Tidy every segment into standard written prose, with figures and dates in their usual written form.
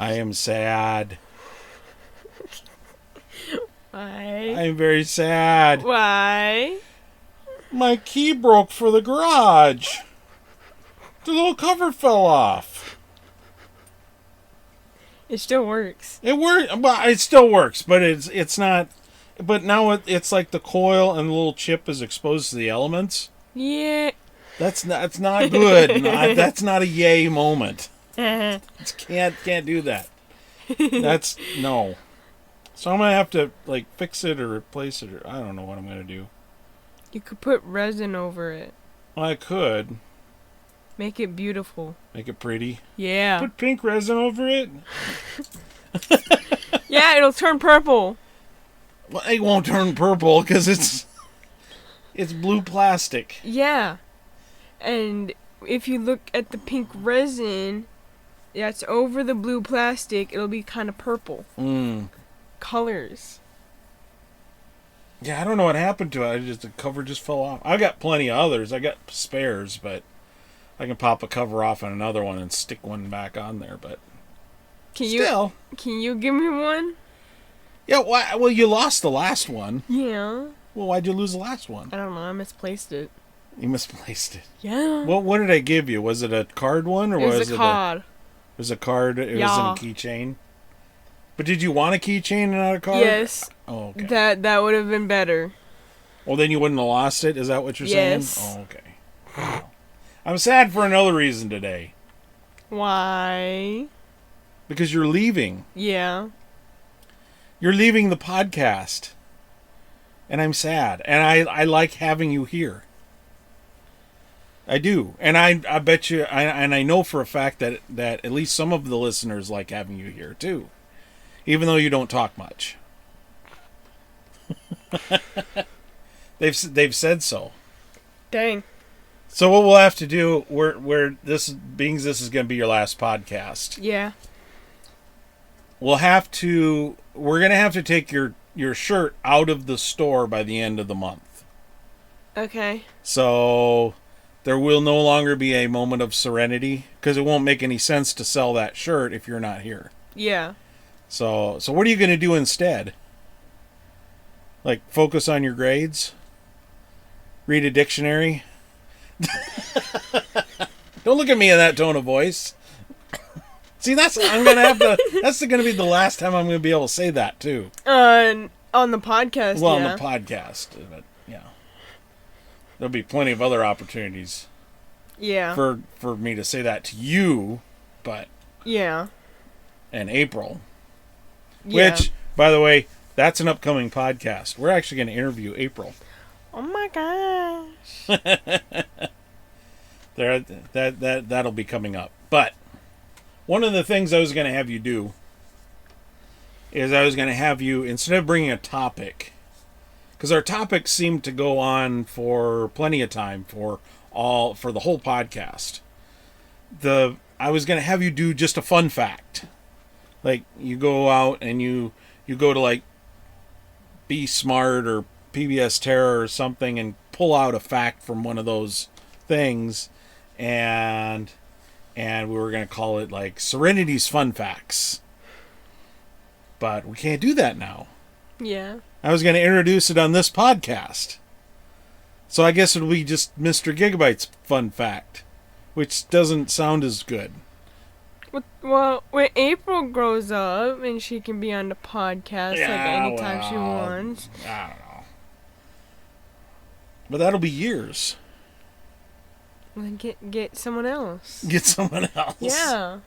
I am sad. Why? I am very sad. Why? My key broke for the garage. The little cover fell off. It still works. It works. Well, it still works, but it's not. But now it's like the coil and the little chip is exposed to the elements. Yeah. That's not good. That's not a yay moment. Can't do that. That's no. So I'm gonna have to like fix it or replace it, or I don't know what I'm gonna do. You could put resin over it. Well, I could Make it beautiful. make it pretty. Yeah. Put pink resin over it. Yeah, it'll turn purple. Well, it won't turn purple because it's blue plastic. Yeah. And if you look at the pink resin that's over the blue plastic, it'll be kind of purple. Colors. Yeah, I don't know what happened to it. The cover just fell off. I got plenty of others. I got spares, but I can pop a cover off on another one and stick one back on there. But Can you give me one? Yeah, well, you lost the last one. Yeah. Well, why'd you lose the last one? I don't know. I misplaced it. You misplaced it. Yeah. Well, what did I give you? Was it a card one or was it a card? It was a card. It was in Yeah. a keychain. But did you want a keychain and not a card? Yes. Oh, okay. That would have been better. Well, then you wouldn't have lost it. Is that what you're Yes. saying? Oh, okay. Well, I'm sad for another reason today. Why? Because you're leaving. Yeah. You're leaving the podcast. And I'm sad. And I like having you here. I do. And I bet you, and I know for a fact that at least some of the listeners like having you here too. Even though you don't talk much. They've said so. Dang. So what we'll have to do, where this is going to be your last podcast. Yeah. We're going to have to take your shirt out of the store by the end of the month. Okay. So there will no longer be a moment of serenity because it won't make any sense to sell that shirt if you're not here. Yeah. So what are you going to do instead? Like focus on your grades? Read a dictionary? Don't look at me in that tone of voice. See, that's going to be the last time I'm going to be able to say that too. On the podcast. Well, yeah. on the podcast, but yeah, there'll be plenty of other opportunities. Yeah. For me to say that to you, but yeah. in April, Yeah. which, by the way, that's an upcoming podcast. We're actually going to interview April. Oh my gosh. That'll be coming up. But one of the things I was going to have you do is I was going to have you, instead of bringing a topic, because our topics seem to go on for plenty of time for the whole podcast. I was going to have you do just a fun fact. Like you go out and you go to like Be Smart or PBS Terror or something and pull out a fact from one of those things, and we were going to call it like Serenity's Fun Facts. But we can't do that now. Yeah. I was going to introduce it on this podcast. So I guess it'll be just Mr. Gigabyte's Fun Fact, which doesn't sound as good. Well, when April grows up and she can be on the podcast like anytime she wants. I don't know. But that'll be years. Then get someone else. Get someone else. Yeah.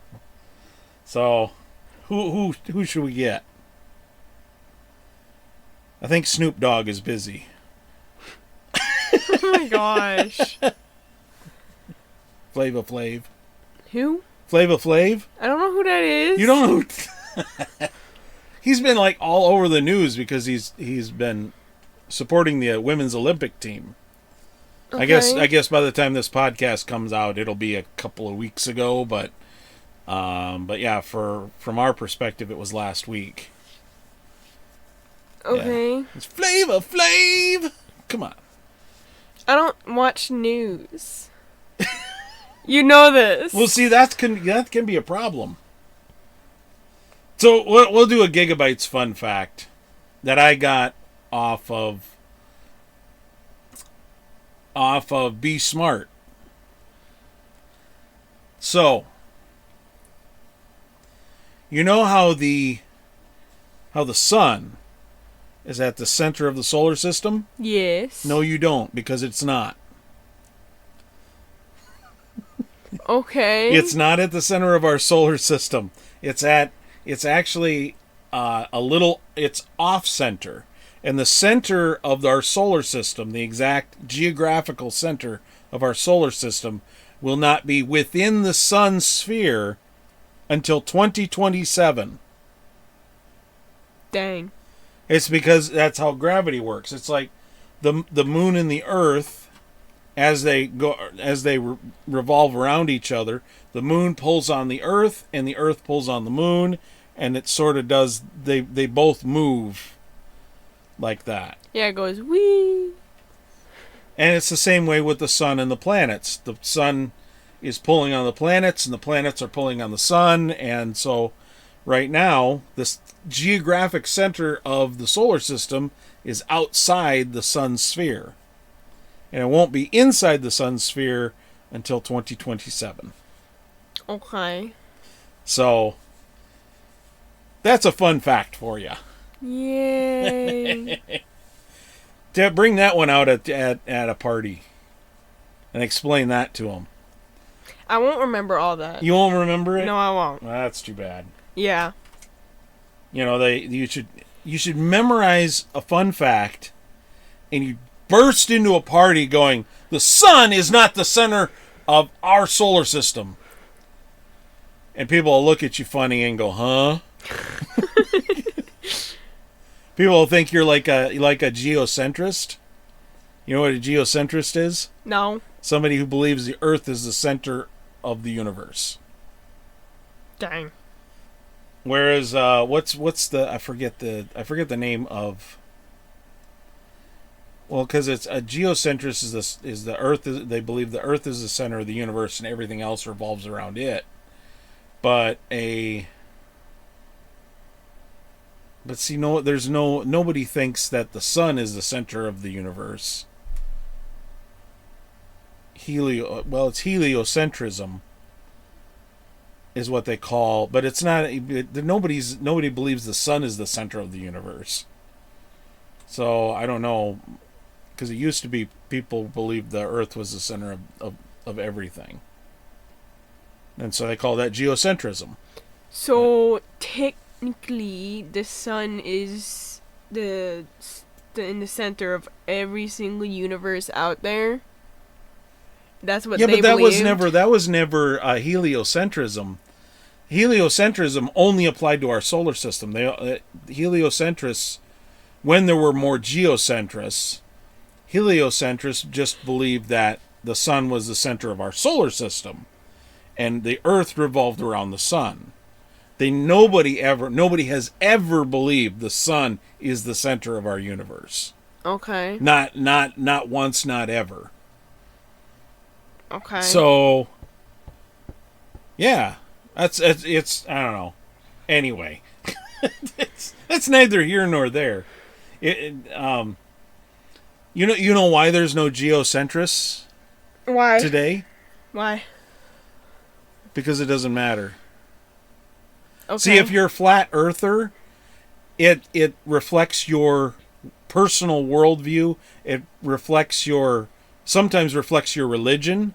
So, who should we get? I think Snoop Dogg is busy. Oh my gosh. Flava Flav. Who? Flava Flav? I don't know who that is. You don't know who... He's been like all over the news because he's been supporting the women's Olympic team. Okay. I guess by the time this podcast comes out, it'll be a couple of weeks ago, but yeah, from our perspective, it was last week. Okay. Yeah. It's Flava Flav. Come on. I don't watch news. You know this. Well, see, that can be a problem. So we'll do a Gigabytes fun fact that I got off of Be Smart. So, you know how the sun is at the center of the solar system? Yes. No, you don't, because it's not. Okay. It's not at the center of our solar system. It's actually it's off center. And the center of our solar system, the exact geographical center of our solar system, will not be within the sun's sphere until 2027. Dang. It's because that's how gravity works. It's like the moon and the earth, as they revolve around each other, the moon pulls on the earth and the earth pulls on the moon, and it sort of does, they both move like that. Yeah, it goes wee. And it's the same way with the sun and the planets. The sun is pulling on the planets and the planets are pulling on the sun, and so right now this geographic center of the solar system is outside the sun's sphere. And it won't be inside the sun's sphere until 2027. Okay. So, that's a fun fact for you. Yay. To bring that one out at a party and explain that to them. I won't remember all that. You won't remember it? No, I won't. Well, that's too bad. Yeah. You know, you should memorize a fun fact, and you burst into a party going, "The sun is not the center of our solar system." And people will look at you funny and go, "Huh?" People will think you're like a geocentrist. You know what a geocentrist is? No. Somebody who believes the Earth is the center of the universe. Dang. Whereas what's the I forget the name of. Well, because it's a geocentrist is the Earth. They believe the Earth is the center of the universe and everything else revolves around it. But see, nobody thinks that the sun is the center of the universe. It's heliocentrism is what they call, but it's not. Nobody believes the sun is the center of the universe. So I don't know, because it used to be people believed the Earth was the center of everything, and so they call that geocentrism. So technically, the sun is in the center of every single universe out there. That's what they believed. Yeah, but that was never heliocentrism. Heliocentrism only applied to our solar system. Heliocentrists, when there were more geocentrists, heliocentrists just believed that the sun was the center of our solar system, and the Earth revolved around the sun. Nobody has ever believed the sun is the center of our universe. Okay. Not once, not ever. Okay. So, yeah, it's I don't know. Anyway, that's neither here nor there. You know why there's no geocentrists Why? today? Why? Because it doesn't matter. Okay. See, if you're a flat earther, it reflects your personal worldview. It sometimes reflects your religion.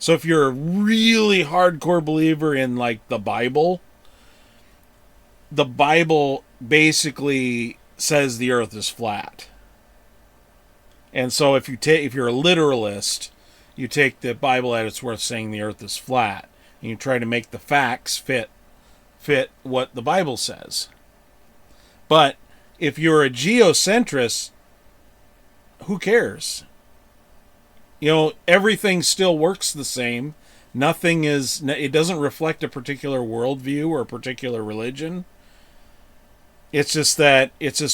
So if you're a really hardcore believer in like the Bible basically says the Earth is flat. And so if you're a literalist, you take the Bible at its worth saying the Earth is flat, and you try to make the facts fit what the Bible says. But if you're a geocentrist, who cares? You know, everything still works the same. It doesn't reflect a particular worldview or a particular religion. It's just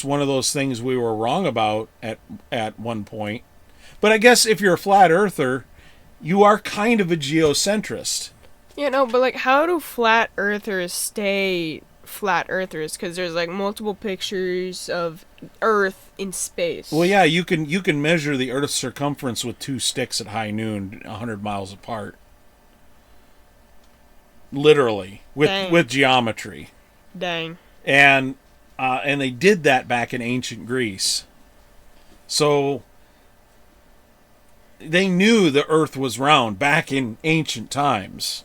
one of those things we were wrong about at one point. But I guess if you're a flat earther, you are kind of a geocentrist. Yeah, no, but like, how do flat earthers stay flat earthers, because there's like multiple pictures of Earth in space. Well, yeah, you can measure the Earth's circumference with 2 sticks at high noon, 100 miles apart. Literally, with geometry. Dang. And they did that back in ancient Greece. So they knew the Earth was round back in ancient times.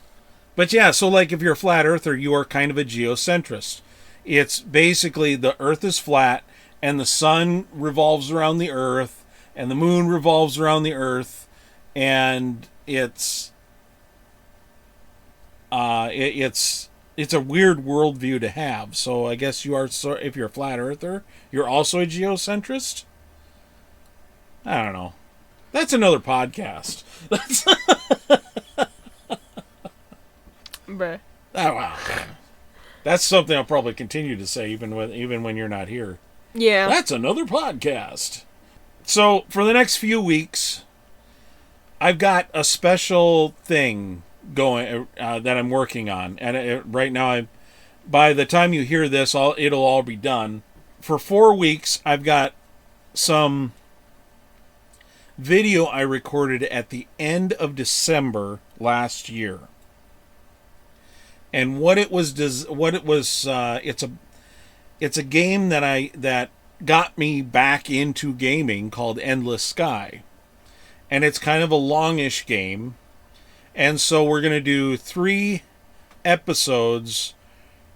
But yeah, so like if you're a flat earther, you are kind of a geocentrist. It's basically the Earth is flat and the sun revolves around the Earth and the moon revolves around the Earth, and it's a weird worldview to have. So I guess you are, if you're a flat earther, you're also a geocentrist. I don't know. That's another podcast. Bruh. Oh, wow. That's something I'll probably continue to say even when you're not here. Yeah. That's another podcast. So for the next few weeks, I've got a special thing going that I'm working on, and right now, by the time you hear this, it'll all be done. For 4 weeks, I've got some video I recorded at the end of December last year. And it's a game that got me back into gaming called Endless Sky. And it's kind of a longish game. And so we're going to do 3 episodes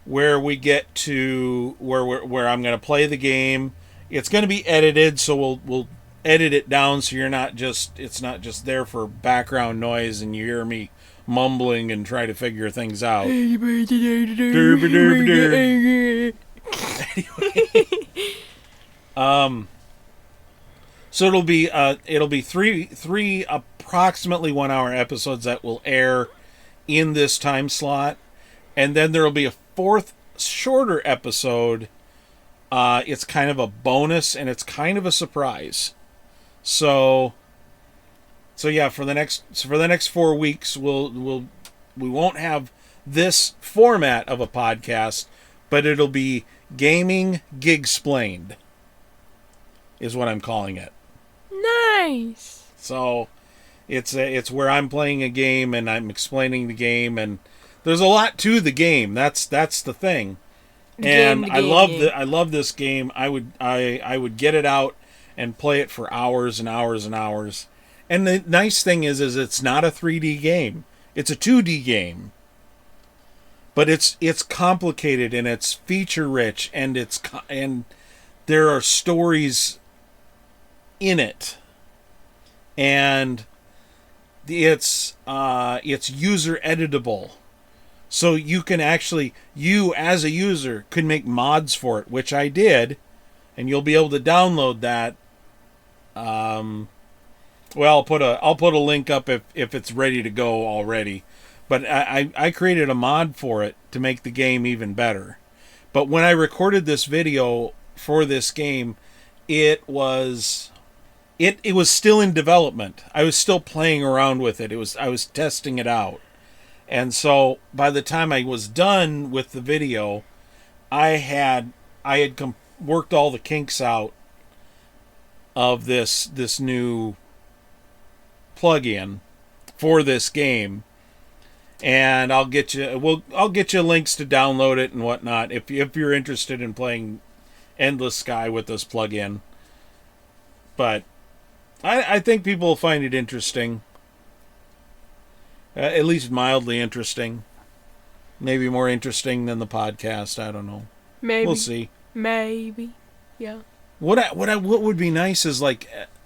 where we get to where I'm going to play the game. It's going to be edited, so we'll edit it down so it's not just there for background noise and you hear me mumbling and try to figure things out. So it'll be three approximately 1 hour episodes that will air in this time slot, and then there'll be a 4th shorter episode. It's kind of a bonus and it's kind of a surprise. So yeah, for the next 4 weeks we won't have this format of a podcast, but it'll be Gaming Gigsplained is what I'm calling it. Nice. So it's where I'm playing a game and I'm explaining the game, and there's a lot to the game. That's the thing. And I love this game. I would get it out and play it for hours and hours and hours. And the nice thing is it's not a 3D game. It's a 2D game. But it's complicated and it's feature rich, and there are stories in it. And it's user editable. So you can you as a user could make mods for it, which I did, and you'll be able to download that. Well, I'll put a link up if it's ready to go already. But I created a mod for it to make the game even better. But when I recorded this video for this game, it was still in development. I was still playing around with it. I was testing it out. And so by the time I was done with the video, I had worked all the kinks out of this new plugin for this game, and I'll get you links to download it and whatnot if you're interested in playing Endless Sky with this plugin. But I think people will find it interesting. At least mildly interesting. Maybe more interesting than the podcast. I don't know. Maybe. We'll see. Maybe. Yeah. What would be nice is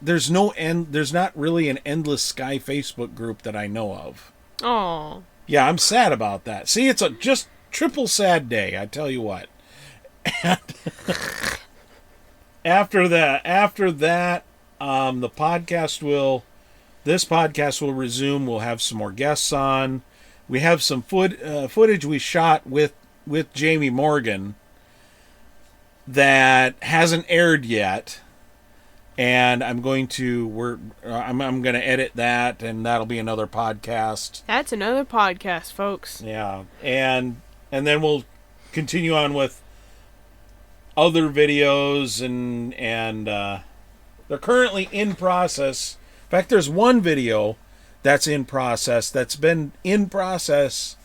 there's not really an Endless Sky Facebook group that I know of. Oh. Yeah, I'm sad about that. See, it's a just triple sad day, I tell you what. And after that, this podcast will resume. We'll have some more guests on. We have some footage we shot with Jamie Morgan that hasn't aired yet, and I'm going to edit that, and that'll be another podcast. That's another podcast, folks. Yeah, and then we'll continue on with other videos, and they're currently in process. In fact, there's one video that's in process, that's been in process,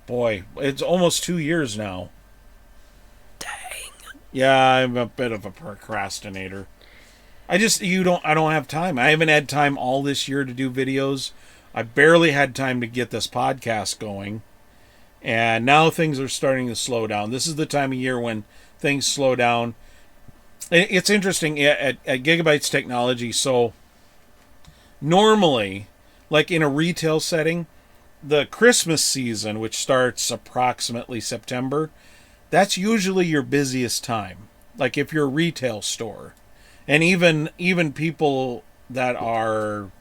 boy, it's almost 2 years now. Dang. Yeah, I'm a bit of a procrastinator. I don't have time. I haven't had time all this year to do videos. I barely had time to get this podcast going. And now things are starting to slow down. This is the time of year when things slow down. It's interesting at Gigabytes Technology. So normally, like in a retail setting, the Christmas season, which starts approximately September, that's usually your busiest time. Like if you're a retail store, and even people that are,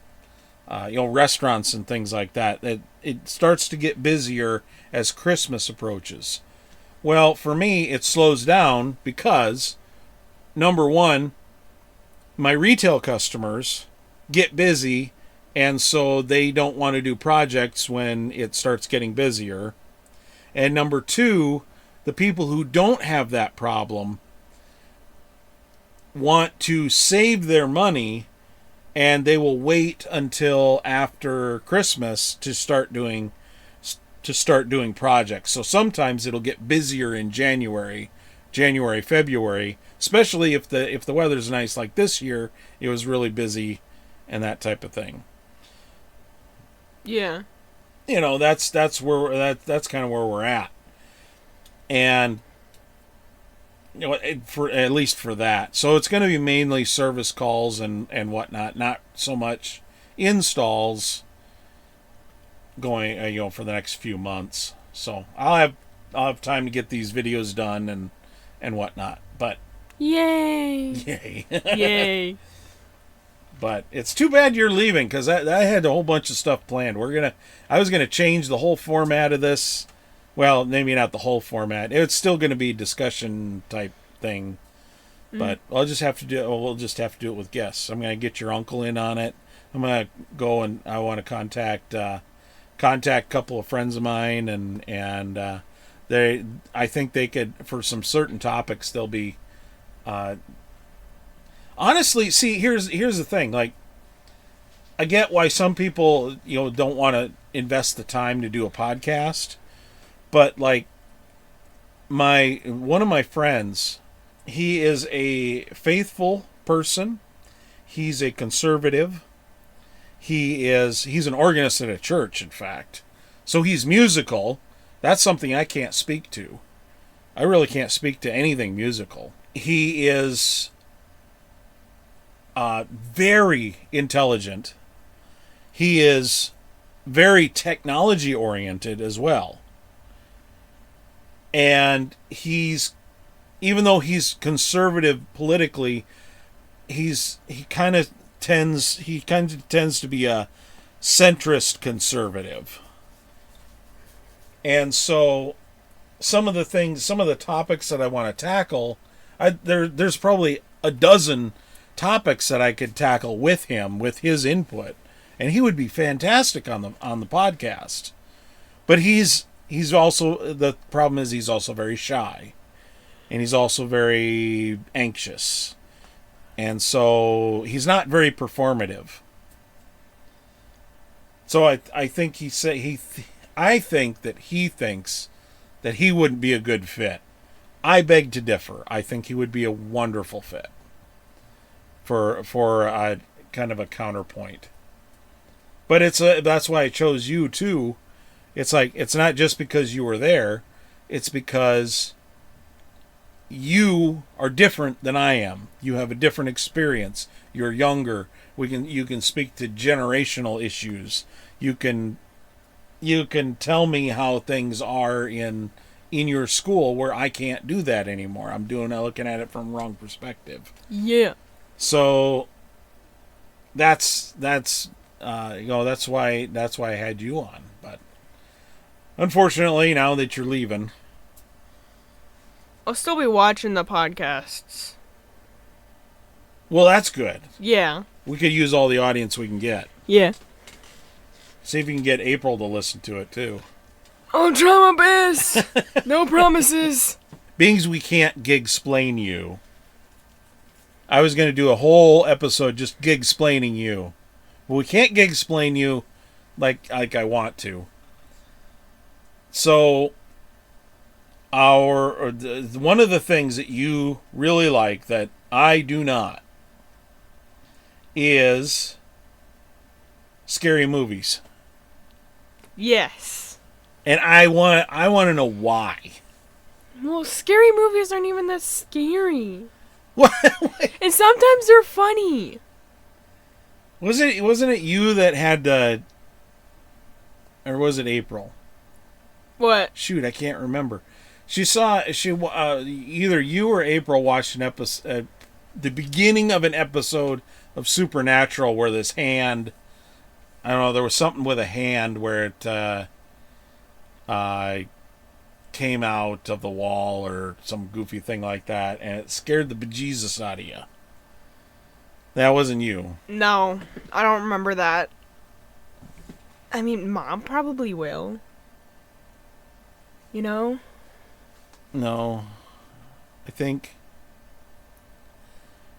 restaurants and things like that, it starts to get busier as Christmas approaches. Well, for me, it slows down because, number one, my retail customers get busy, and so they don't want to do projects when it starts getting busier. And number two, the people who don't have that problem want to save their money, and they will wait until after Christmas to start doing projects. So sometimes it'll get busier in January, February, especially if the weather's nice like this year. It was really busy and that type of thing. Yeah. That's kind of where we're at. And for at least for that. So it's going to be mainly service calls and whatnot, not so much installs going for the next few months. So I'll have time to get these videos done and whatnot. But yay. Yay. But it's too bad you're leaving, because I had a whole bunch of stuff planned. I was gonna change the whole format of this. Well, maybe not the whole format. It's still going to be a discussion type thing, but we'll just have to do it with guests. I'm going to get your uncle in on it. I'm going to go, and I want to contact a couple of friends of mine, and I think they could, for some certain topics, they'll be. Honestly, see, here's the thing. Like, I get why some people don't want to invest the time to do a podcast. But like one of my friends, he is a faithful person. He's a conservative. He's an organist at a church, in fact. So he's musical. That's something I can't speak to. I really can't speak to anything musical. He is very intelligent. He is very technology oriented as well. And even though he's conservative politically, he kind of tends to be a centrist conservative. And so some of the topics that I want to tackle, there's probably a dozen topics that I could tackle with him, with his input, and he would be fantastic on the podcast. But he's also, the problem is he's also very shy, and he's also very anxious, and so he's not very performative. So I think I think that he thinks that he wouldn't be a good fit. I beg to differ. I think he would be a wonderful fit for a kind of a counterpoint. But that's why I chose you too. It's like, it's not just because you were there, it's because you are different than I am. You have a different experience. You're younger. You can speak to generational issues. You can tell me how things are in your school, where I can't do that anymore. I'm looking at it from the wrong perspective. Yeah. So that's why I had you on. But unfortunately, now that you're leaving, I'll still be watching the podcasts. well, that's good. Yeah. We could use all the audience we can get. Yeah. See if you can get April to listen to it too. I'll try my best. No promises. Being we can't gig-splain you, I was going to do a whole episode just gig-splaining you. But we can't gig-splain you like I want to. So, one of the things that you really like that I do not is scary movies. Yes. And I want to know why. Well, scary movies aren't even that scary. What? And sometimes they're funny. Wasn't it you that had or was it April? What? Shoot, I can't remember. Either you or April watched an episode, the beginning of an episode of Supernatural where this hand, I don't know, there was something with a hand where it came out of the wall or some goofy thing like that, and it scared the bejesus out of you. That wasn't you. No, I don't remember that. I mean, Mom probably will. You know? No. I think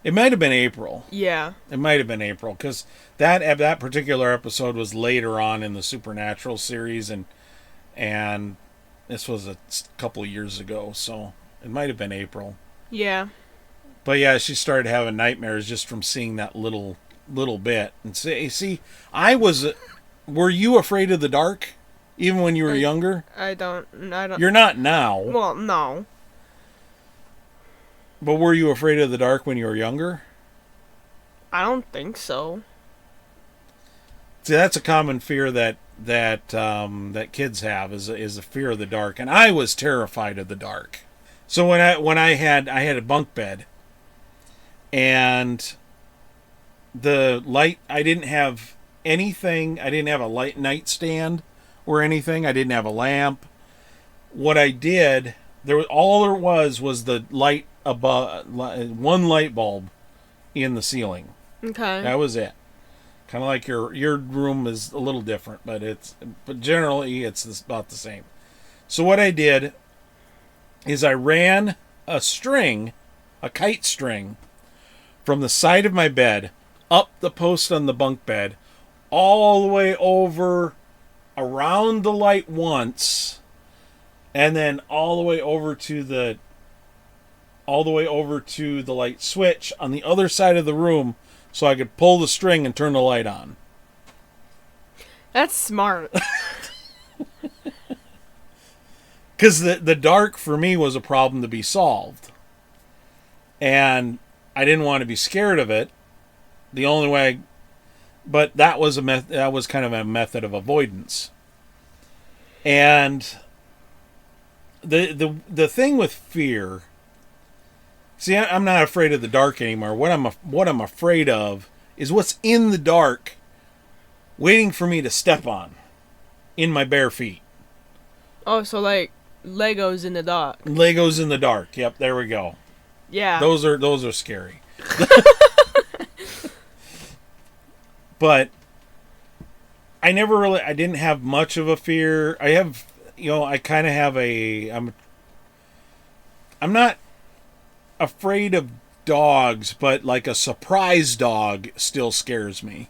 it might have been April. Yeah. It might have been April, because that particular episode was later on in the Supernatural series, and this was a couple of years ago, so it might have been April. Yeah. But yeah, she started having nightmares just from seeing that little bit. And see, were you afraid of the dark, even when you were younger? I don't. You're not now. Well, no. But were you afraid of the dark when you were younger? I don't think so. See, that's a common fear that kids have is a fear of the dark, and I was terrified of the dark. So when I had a bunk bed, and the light, I didn't have anything. I didn't have a light nightstand or anything. I didn't have a lamp. What I did, there was the light above, one light bulb in the ceiling. Okay. That was it. Kind of like your room is a little different, but generally it's about the same. So what I did is I ran a kite string, from the side of my bed up the post on the bunk bed, all the way over around the light once, and then all the way over to the light switch on the other side of the room, so I could pull the string and turn the light on. That's smart. Because the dark for me was a problem to be solved, and I didn't want to be scared of it. The only way, but that was kind of a method of avoidance. And the thing with fear. See, I'm not afraid of the dark anymore. What I'm afraid of is what's in the dark, waiting for me to step on, in my bare feet. Oh, so like Legos in the dark. Legos in the dark. Yep, there we go. Yeah. Those are scary. But I didn't have much of a fear. I kind of have I'm not afraid of dogs, but like a surprise dog still scares me.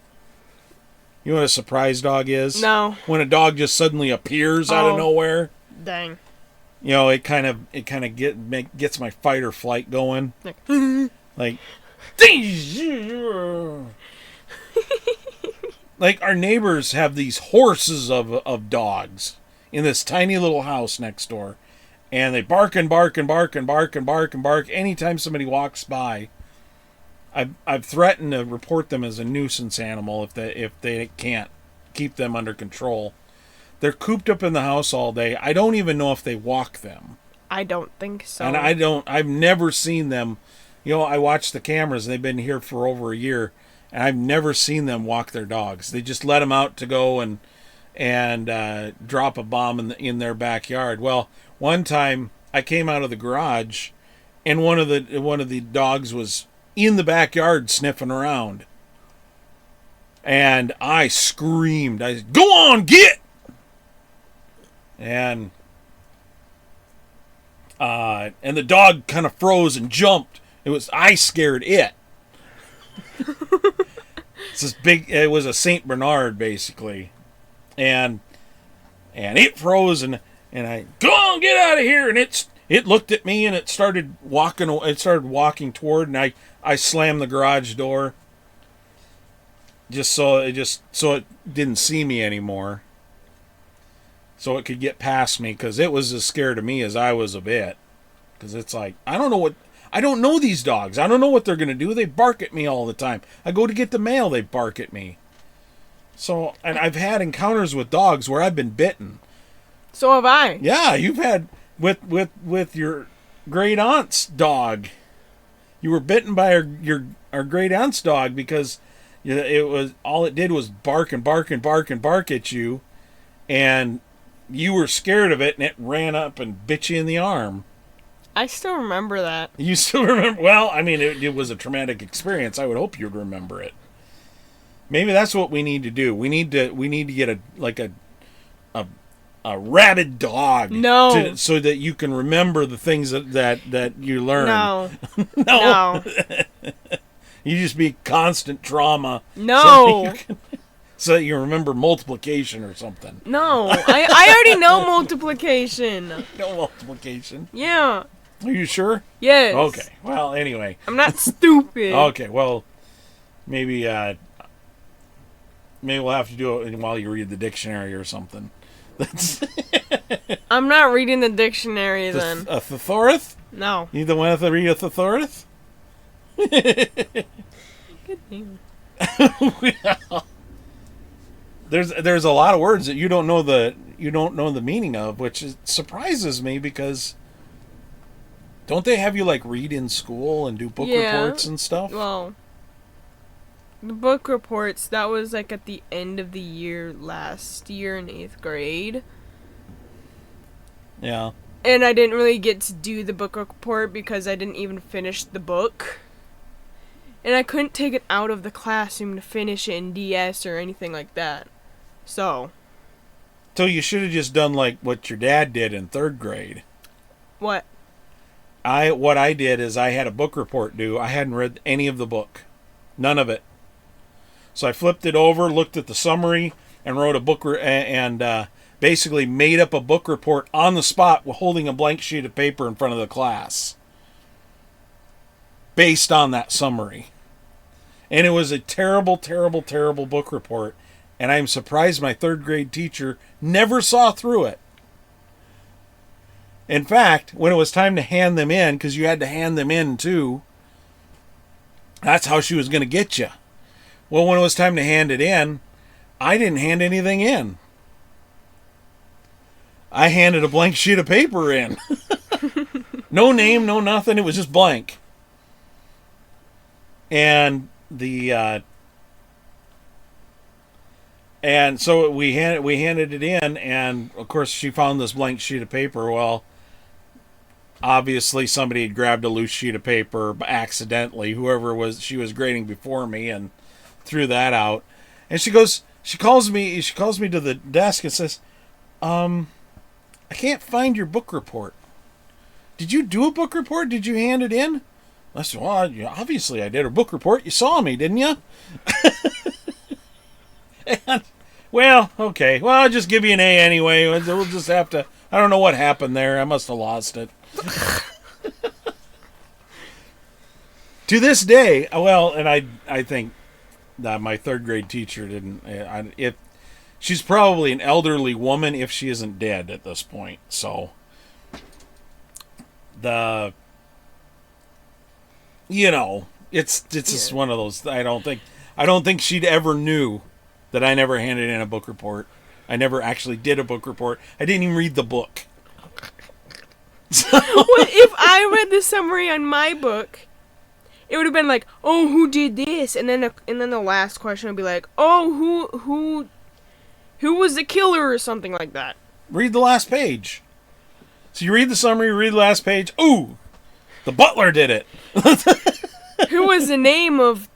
You know what a surprise dog is? No. When a dog just suddenly appears out of nowhere. Dang. It kind of gets my fight or flight going. Like like our neighbors have these horses of dogs in this tiny little house next door, and they bark and bark and bark and bark and bark and bark anytime somebody walks by. I've threatened to report them as a nuisance animal if they can't keep them under control. They're cooped up in the house all day. I don't even know if they walk them. I don't think so. And I've never seen them. I watch the cameras, and they've been here for over a year, and I've never seen them walk their dogs. They just let them out to go and drop a bomb in their backyard. Well, one time I came out of the garage, and one of the dogs was in the backyard sniffing around. And I screamed. I said, "Go on, get!" And the dog kind of froze and jumped. I scared it. It's this big. It was a Saint Bernard basically, and it froze and I go on, get out of here. And it looked at me and it started walking. It started walking toward, and I slammed the garage door so it didn't see me anymore, so it could get past me, because it was as scared of me as I was of it. Because it's like, I don't know these dogs. I don't know what they're going to do. They bark at me all the time. I go to get the mail, they bark at me. So, and I've had encounters with dogs where I've been bitten. So have I. Yeah, you've had with your great aunt's dog. You were bitten by our great aunt's dog because it did was bark and bark and bark and bark at you, and you were scared of it, and it ran up and bit you in the arm. I still remember that. You still remember? Well, I mean, it was a traumatic experience. I would hope you'd remember it. Maybe that's what we need to do. We need to get a rabid dog. No. So that you can remember the things that you learn. No. No. You just be constant trauma. No. So that you remember multiplication or something. No. I already know multiplication. No multiplication. Yeah. Are you sure? Yes. Okay. Well, anyway. I'm not stupid. Okay. Well, maybe we'll have to do it while you read the dictionary or something. That's I'm not reading the dictionary then. A thesaurus? No. You don't want to read a thesaurus? Good name. There's a lot of words that you don't know the meaning of, which surprises me, because don't they have you like read in school and do book reports and stuff? Well, the book reports, that was like at the end of the year last year in 8th grade. Yeah. And I didn't really get to do the book report because I didn't even finish the book. And I couldn't take it out of the classroom to finish it in DS or anything like that. So you should have just done like what your dad did in 3rd grade. What? What I did is I had a book report due. I hadn't read any of the book. None of it. So I flipped it over, looked at the summary, and wrote a book basically made up a book report on the spot while holding a blank sheet of paper in front of the class based on that summary. And it was a terrible, terrible, terrible book report. And I'm surprised my 3rd grade teacher never saw through it. In fact, when it was time to hand them in, because you had to hand them in too, that's how she was going to get you. Well, when it was time to hand it in, I didn't hand anything in. I handed a blank sheet of paper in. No name, no nothing. It was just blank. And so we handed it in, and of course she found this blank sheet of paper. Well, obviously somebody had grabbed a loose sheet of paper accidentally, she was grading before me, and threw that out. And she calls me to the desk and says, I can't find your book report. Did you do a book report? Did you hand it in? I said, well, obviously I did a book report. You saw me, didn't you? And, well, okay. Well, I'll just give you an A anyway. We'll just have to... I don't know what happened there. I must have lost it. To this day, well, and I think that my 3rd grade teacher didn't... she's probably an elderly woman if she isn't dead at this point. So, it's just one of those. I don't think she'd ever knew that I never handed in a book report. I never actually did a book report. I didn't even read the book. So, Well, if I read the summary on my book, it would have been like, "Oh, who did this?" And then the last question would be like, "Oh, who was the killer?" or something like that. read the last page. So you read the summary, read the last page. Ooh, the butler did it. Who was the name of?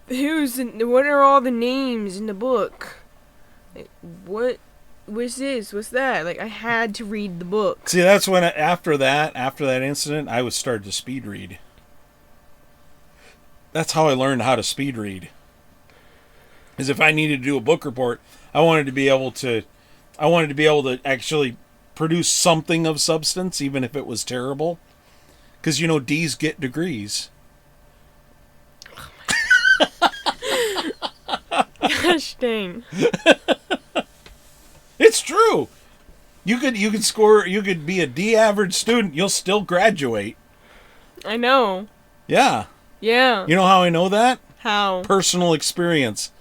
What are all the names in the book? Like, what what's this? What's that? Like, I had to read the book. See, that's when, after that incident, I was started to speed read. That's how I learned how to speed read. Is if I needed to do a book report, I wanted to be able to actually produce something of substance, even if it was terrible. Because, D's get degrees. Gosh dang. It's true. You could be a D average student, you'll still graduate. I know. Yeah. Yeah. You know how I know that? How? Personal experience.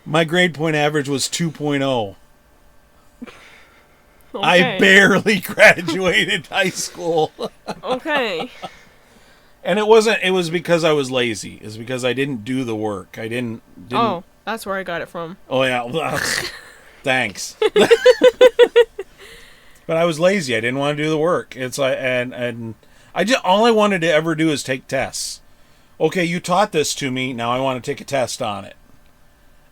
My grade point average was 2.0. Okay. I barely graduated high school. Okay. And it was because I was lazy. It's because I didn't do the work. I didn't. Oh, that's where I got it from. Oh yeah. Well, thanks. But I was lazy. I didn't want to do the work. It's like and I just all I wanted to ever do is take tests. Okay, you taught this to me. Now I want to take a test on it.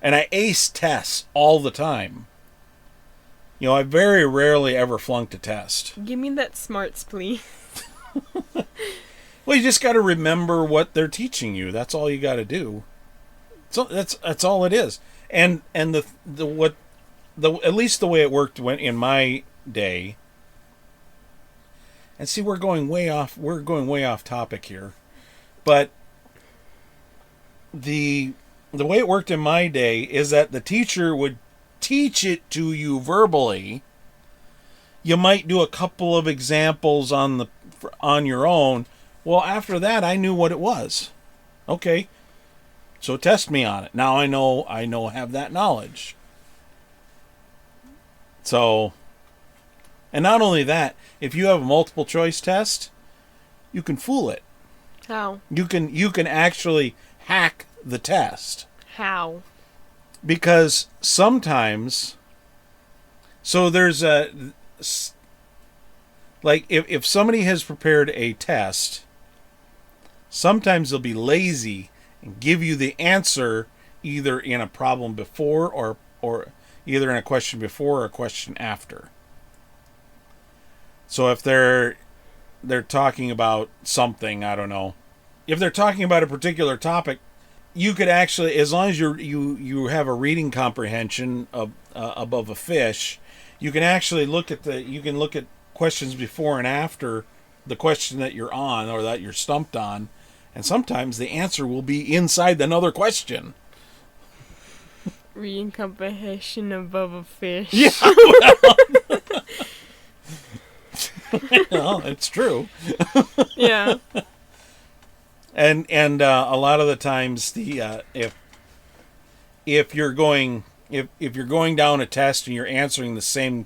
And I aced tests all the time. I very rarely ever flunked a test. Give me that smarts, please. Well, you just got to remember what they're teaching you. That's all you got to do. So that's all it is. And at least the way it worked in my day. And see, we're going way off topic here. But the way it worked in my day is that the teacher would teach it to you verbally. You might do a couple of examples on your own. Well, after that, I knew what it was. Okay, so test me on it. Now I have that knowledge. So, and not only that, if you have a multiple choice test, you can fool it. How? You can actually hack the test. How? Because sometimes, so there's like if somebody has prepared a test, sometimes they'll be lazy and give you the answer either in a problem before or either in a question before or a question after. So if they're talking about something, I don't know. If they're talking about a particular topic, you could actually, as long as you have a reading comprehension of above a fish, you can actually look at questions before and after the question that you're on or that you're stumped on, and sometimes the answer will be inside another question. Reading comprehension above a fish. Yeah. Well, it's true. Yeah. And a lot of the times if you're going down a test and you're answering the same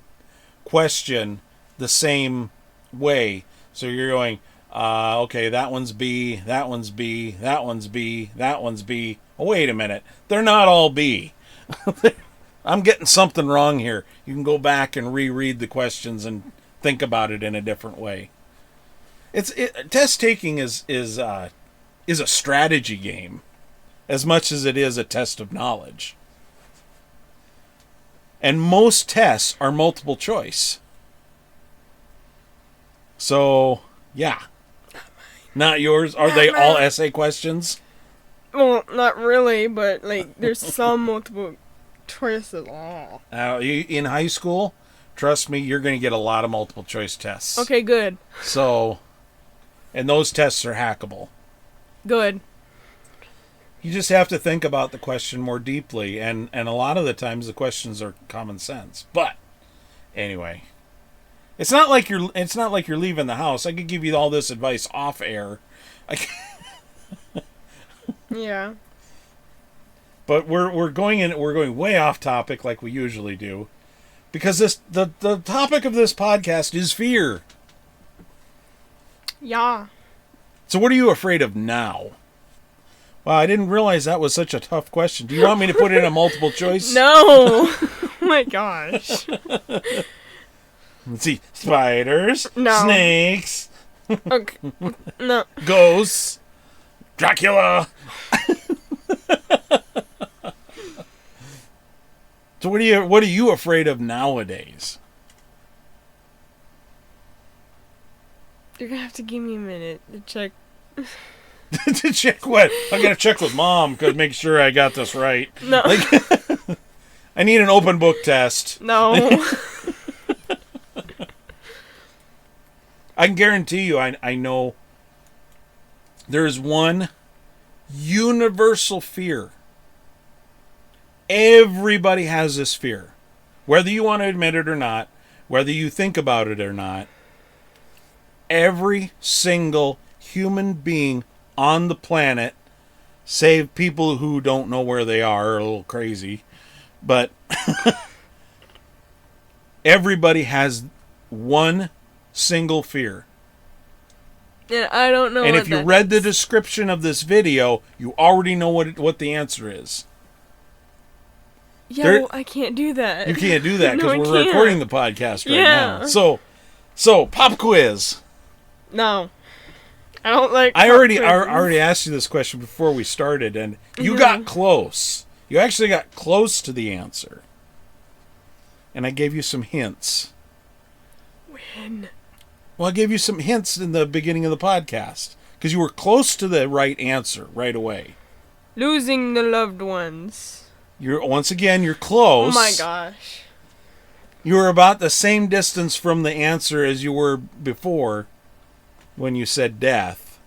question the same way, so you're going okay, that one's B, that one's B, that one's B, that one's B. Oh, wait a minute, they're not all B. I'm getting something wrong here. You can go back and reread the questions and think about it in a different way. Test taking is a strategy game as much as it is a test of knowledge. And most tests are multiple choice. So, yeah. Not yours. Are they all essay questions? Well, not really, but like there's some multiple choices. Oh. In high school, trust me, you're going to get a lot of multiple choice tests. Okay, good. So, and those tests are hackable. Good. You just have to think about the question more deeply, and a lot of the times the questions are common sense. But anyway, it's not like you're leaving the house. I could give you all this advice off air. Yeah. But we're going way off topic like we usually do, because the topic of this podcast is fear. Yeah. So what are you afraid of now? Wow, I didn't realize that was such a tough question. Do you want me to put it in a multiple choice? No. Oh my gosh. Let's see. Spiders. No. Snakes. Okay. No. Ghosts. Dracula. So what are you afraid of nowadays? You're gonna have to give me a minute to check. To check what? I gotta check with Mom to make sure I got this right. No. Like, I need an open book test. No. I can guarantee you, I know there's one universal fear. Everybody has this fear. Whether you want to admit it or not, whether you think about it or not, every single human being on the planet, save people who don't know where they are a little crazy, but everybody has one single fear. Yeah, I don't know. And what if you that read the is. description of this video, you already know what the answer is. Yeah, there- well, I can't do that. You can't do that No, because I we're can't. recording the podcast right Yeah. now. So pop quiz. No, I don't like. I pop already quizzes. asked you this question before we started, and you Mhm. got close. You actually got close to the answer, and I gave you some hints. When? Well, I gave you some hints in the beginning of the podcast because you were close to the right answer right away. Losing the loved ones. You're close. Oh my gosh. You were about the same distance from the answer as you were before when you said death.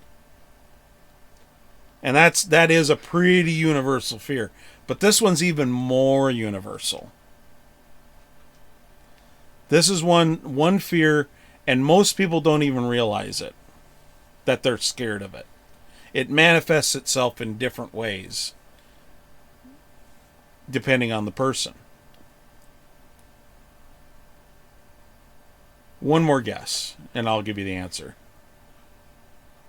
And that is a pretty universal fear. But this one's even more universal. This is one fear, and most people don't even realize it, that they're scared of it. It manifests itself in different ways, depending on the person. One more guess, and I'll give you the answer.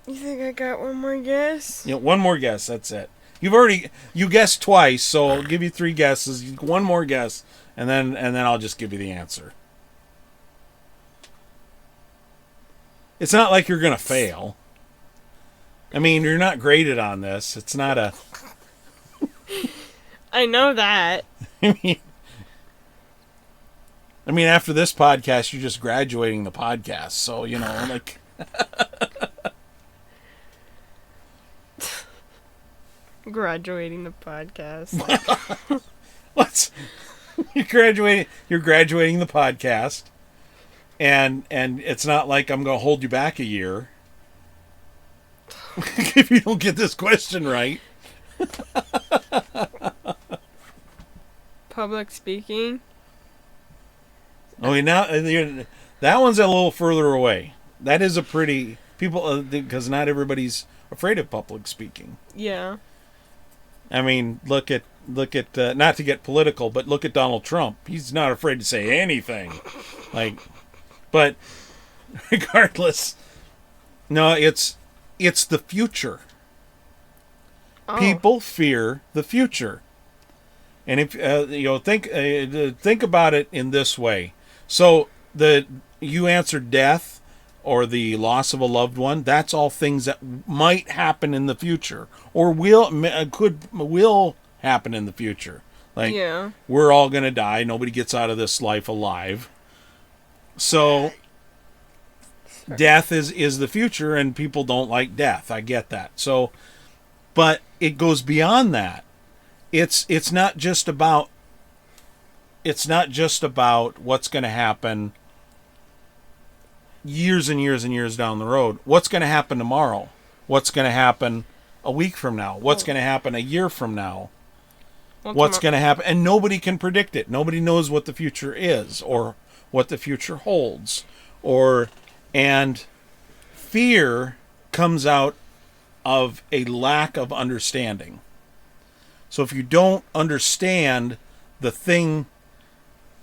You think I got one more guess? You know, one more guess, that's it. You guessed twice, so I'll give you 3 guesses. One more guess, and then I'll just give you the answer. It's not like you're gonna fail. I mean, you're not graded on this. It's not a. I know that. I mean, after this podcast, you're just graduating the podcast. So, like. Graduating the podcast. You're graduating the podcast. And it's not like I'm going to hold you back a year. If you don't get this question right. Public speaking. Oh, now that one's a little further away. That is a pretty people because not everybody's afraid of public speaking. Yeah. I mean, look at not to get political, but look at Donald Trump. He's not afraid to say anything. But regardless, no, it's the future. Oh. People fear the future. And if think about it in this way. So you answered death or the loss of a loved one. That's all things that might happen in the future or will happen in the future. Like Yeah. we're all going to die. Nobody gets out of this life alive. So death is the future, and people don't like death. I get that. So, but it goes beyond that. It's not just about what's going to happen years and years and years down the road. What's going to happen tomorrow? What's going to happen a week from now? What's going to happen a year from now? What's going to happen? And nobody can predict it. Nobody knows what the future is or what the future holds. And fear comes out of a lack of understanding. So if you don't understand the thing,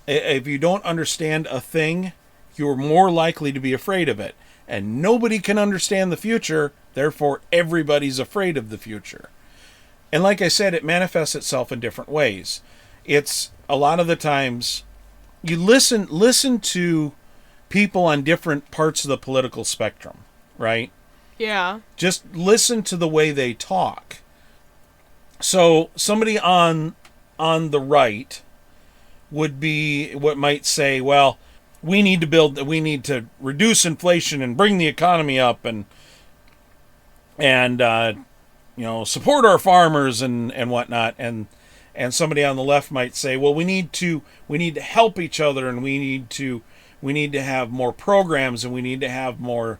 if you don't understand a thing, you're more likely to be afraid of it. And nobody can understand the future, therefore everybody's afraid of the future. And like I said, it manifests itself in different ways. It's a lot of the times you listen to people on different parts of the political spectrum, right? Yeah. Just listen to the way they talk. So somebody on the right would be what might say, well, we need to reduce inflation and bring the economy up and support our farmers and whatnot. And somebody on the left might say, well, we need to help each other, and we need to have more programs, and we need to have more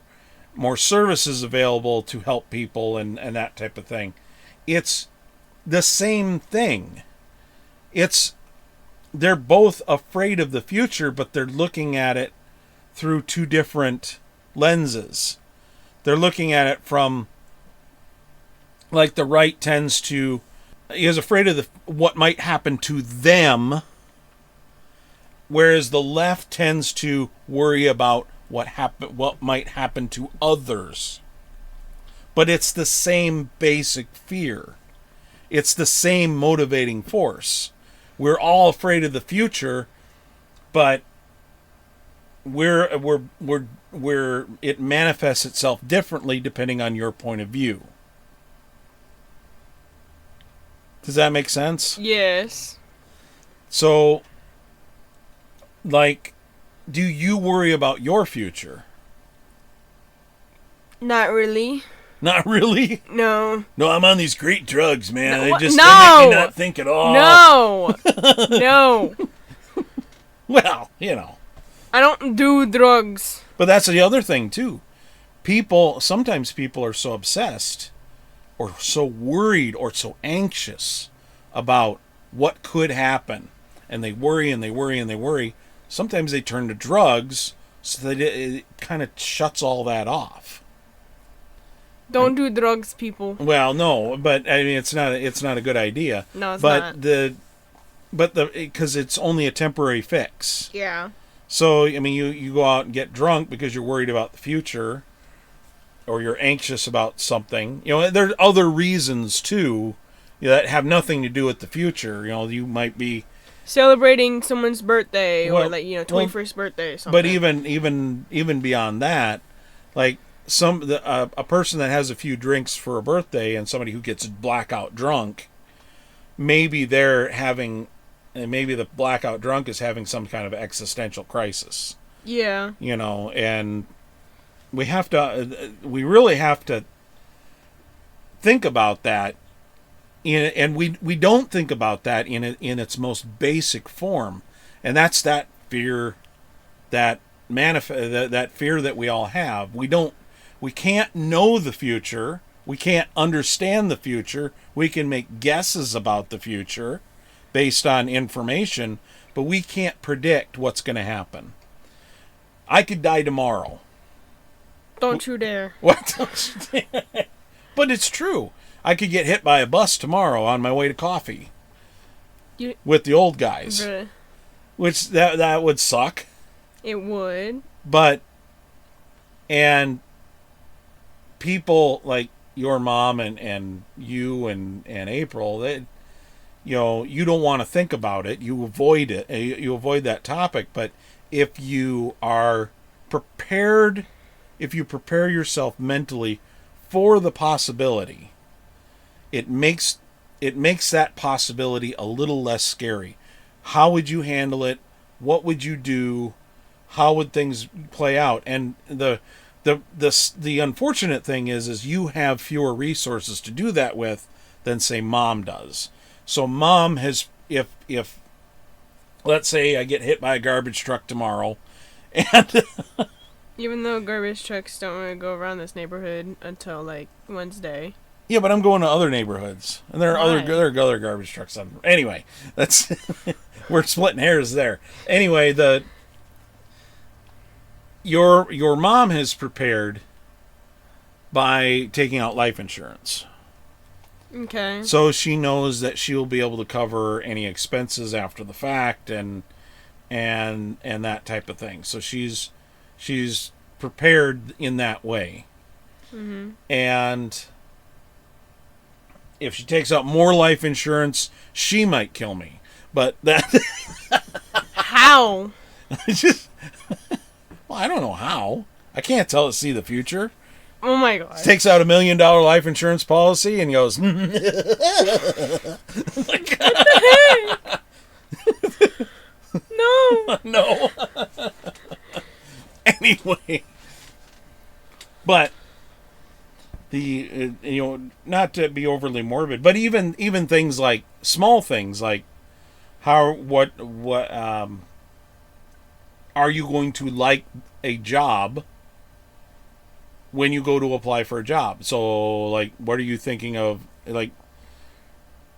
services available to help people and that type of thing. It's the same thing. They're both afraid of the future, but they're looking at it through two different lenses. They're looking at it from, like, the right is afraid of what might happen to them, whereas the left tends to worry about what might happen to others. But it's the same basic fear. It's the same motivating force. We're all afraid of the future, but it manifests itself differently depending on your point of view. Does that make sense? Yes. So, like, do you worry about your future? Not really. Not really? No. No, I'm on these great drugs, man. They No. make me not think at all. No. No. Well, I don't do drugs. But that's the other thing, too. Sometimes people are so obsessed or so worried or so anxious about what could happen, and they worry and they worry and they worry. Sometimes they turn to drugs so that it kind of shuts all that off. Don't do drugs, people. Well, no, but I mean it's not a good idea. No, it's not. Because it's only a temporary fix. Yeah. So I mean you go out and get drunk because you're worried about the future, or you're anxious about something. There are other reasons too that have nothing to do with the future. You might be celebrating someone's birthday, or 21st birthday or something. But even beyond that, like a person that has a few drinks for a birthday and somebody who gets blackout drunk, maybe the blackout drunk is having some kind of existential crisis. Yeah. And we really have to think about that, and we don't think about that in its most basic form, and that's that fear, that fear that we all have. We can't know the future. We can't understand the future. We can make guesses about the future based on information, but we can't predict what's going to happen. I could die tomorrow. Don't you dare. What? But it's true. I could get hit by a bus tomorrow on my way to coffee with the old guys. Bruh. Which that would suck. It would. And people like your mom and you and April, you don't want to think about it. You avoid it. You avoid that topic. But if you are prepared, if you prepare yourself mentally for the possibility, it makes that possibility a little less scary. How would you handle it? What would you do? How would things play out? And the unfortunate thing is you have fewer resources to do that with than, say, mom does. So mom has, if let's say I get hit by a garbage truck tomorrow, and even though garbage trucks don't really go around this neighborhood until like Wednesday. Yeah, but I'm going to other neighborhoods, and there are other garbage trucks on. Anyway, that's we're splitting hairs there. Anyway, your mom has prepared by taking out life insurance. Okay. So she knows that she will be able to cover any expenses after the fact and that type of thing. So she's prepared in that way. Mm-hmm. And if she takes out more life insurance, she might kill me. But that how? Well, I don't know how. I can't see the future. Oh my god. Takes out $1 million life insurance policy and goes, What the heck? anyway, but not to be overly morbid, but even things like small things like what are you going to like a job when you go to apply for a job? So, like, what are you thinking of, like,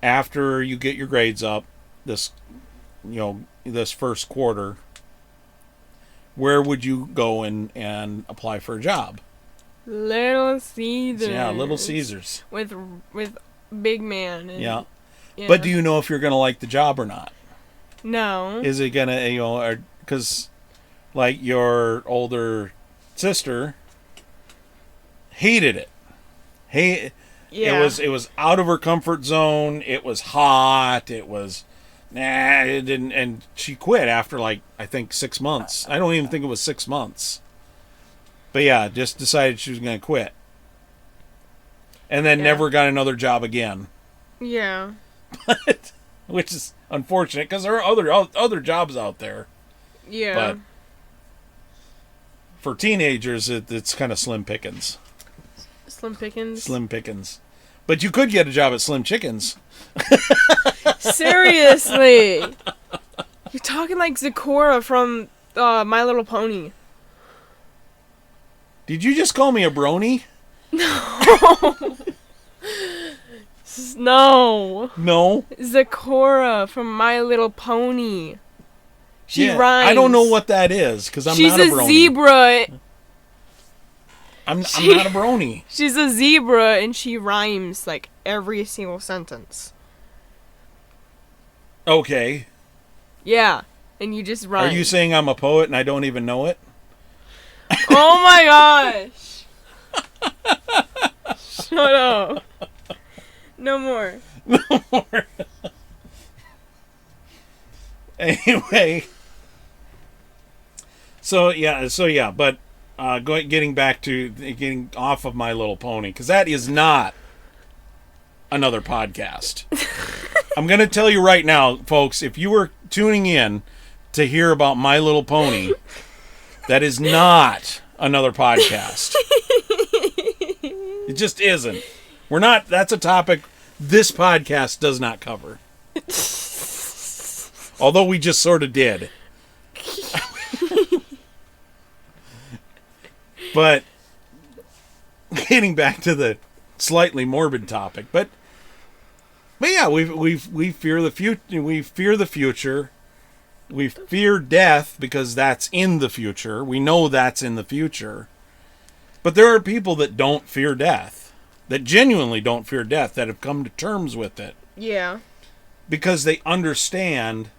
after you get your grades up this first quarter, where would you go and apply for a job? Little Caesars. Yeah, Little Caesars. With Big Man. And, yeah. But do you know if you're going to like the job or not? No. Is it going to, because, like, your older sister hated it. Yeah. It was out of her comfort zone. It was hot. It was, it didn't, and she quit after, like, I think 6 months. I don't even think it was 6 months. But yeah, just decided she was going to quit. And then never got another job again. Yeah. Which is unfortunate, because there are other jobs out there. Yeah. But for teenagers, it's kind of slim pickings. Slim pickings? Slim pickings. But you could get a job at Slim Chickens. Seriously. You're talking like Zecora from My Little Pony. Did you just call me a brony? No. No. No. Zecora from My Little Pony. She rhymes. I don't know what that is, because I'm She's not a brony. She's a zebra. I'm not a brony. She's a zebra, and she rhymes, like, every single sentence. Okay. Yeah, and you just rhyme. Are you saying I'm a poet and I don't even know it? Oh my gosh! Shut up. No more. No more. Anyway. So yeah, but getting off of My Little Pony, because that is not another podcast. I'm going to tell you right now, folks, if you were tuning in to hear about My Little Pony, that is not another podcast. It just isn't. That's a topic this podcast does not cover. Although we just sort of did. But getting back to the slightly morbid topic, but yeah, we fear the future. We fear the future. We fear death because that's in the future. We know that's in the future. But there are people that don't fear death, that genuinely don't fear death, that have come to terms with it. Yeah. Because they understand